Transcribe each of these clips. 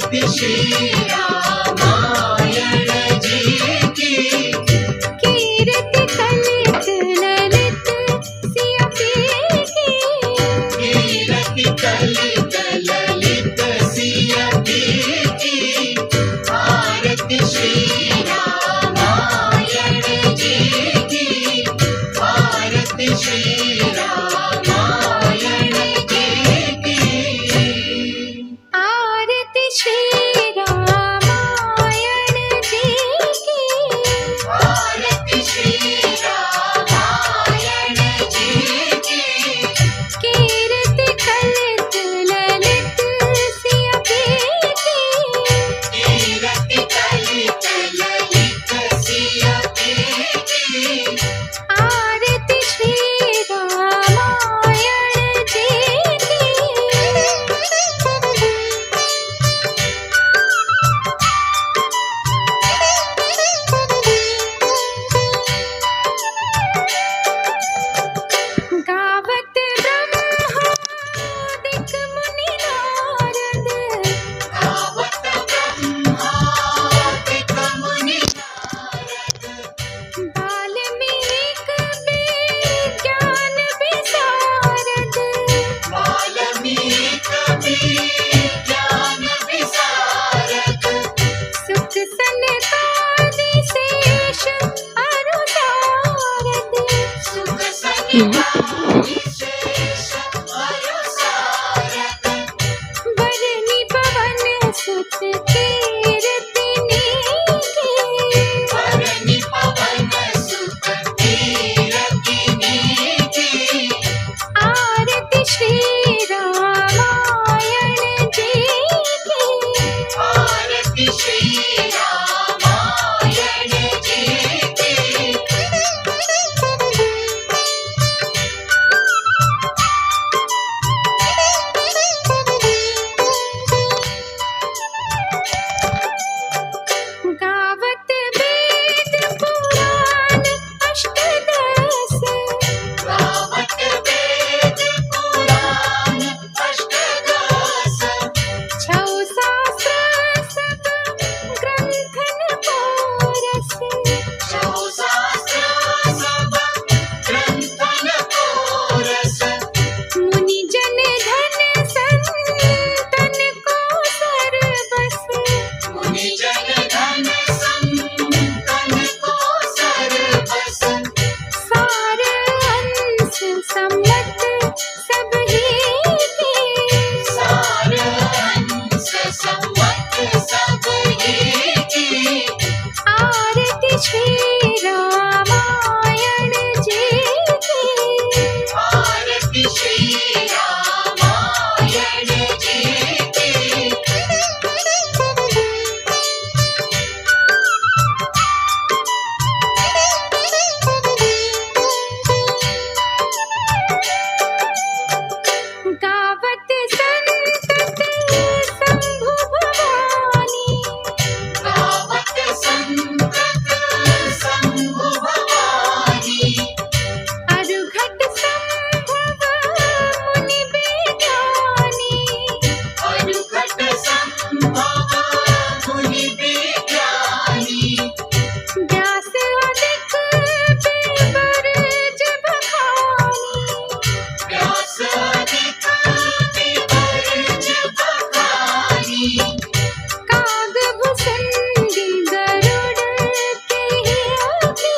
आरती श्री रामायण जी की। कीर्ति कलित ललित सिया पी की। कीर्ति कलित ललित सिया पी की। आरती श्री रामायण जी की। आरती श्री रामायण जी की। आरती श्री रामायण जी की। आरती श्री रामायण जी की। कीर्ति कलित ललित सिया पी की। कीर्ति कलित ललित सिया पी की। आरती श्री रामायण जी की। गावत ब्रह्मादिक मुनि नारद। गावत ब्रह्मादिक मुनि नारद। वाल्मीकि विज्ञान विशारद। वाल्मीकि विज्ञान विशारद। सुख सनकादि शेष अरु नारद। सुख सनकादि शेष अरु सारद। बरनी पवन सुत कीर्तिनी की। बरनी पवन सुत कीर्तिनी की। आरती श्री रामायण जी की। आरती श्री रामायण जी की। गावत वेद पुराण अष्टदश। गावत वेद पुराण अष्टदश। छौ शास्त्र सब ग्रंथन पारस। छौ शास्त्र सब ग्रंथन पारस। मुनि जन धन संतन को सर्वस। मुनि जन धन संतन को सर्वस। सार अंश सम्मत सब ही की। सार अंश सम्मत सब ही की। आरती श्री रामायण जी की। आरती श्री रामायण जी की। गावत संतत शंभु भवानी। गावत संतत शंभु भवानी। अरुघट संभव मुनि विज्ञानी। अनुघट संभव मुनि विज्ञानी। व्यास अधिक विवर्ज बखानी। व्यास अधिक विवर्ज बखानी। कागभुसंडी गरुड़ के अभी।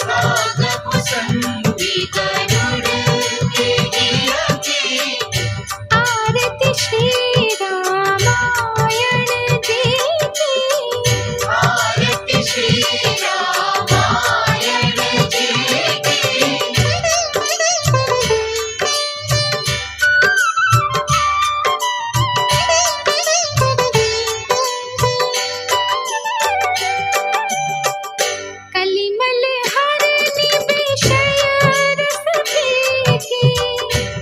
कागभुसंडी गरुड़ के अभी। आरती श्री रामायण जी की। आरती श्री रामायण जी की। कलिमल हरनि विषय रस की।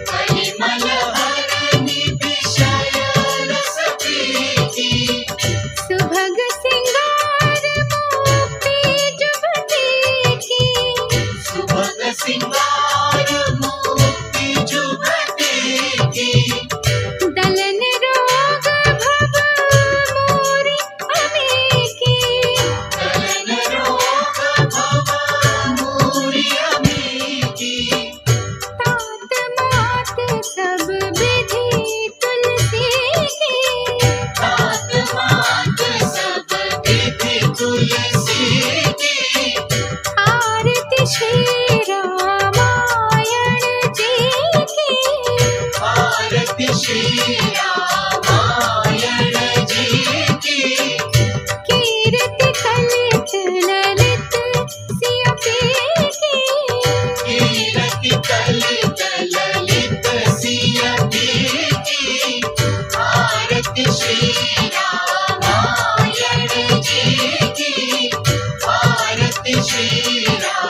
कलिमल हरनि विषय रस पी मीरा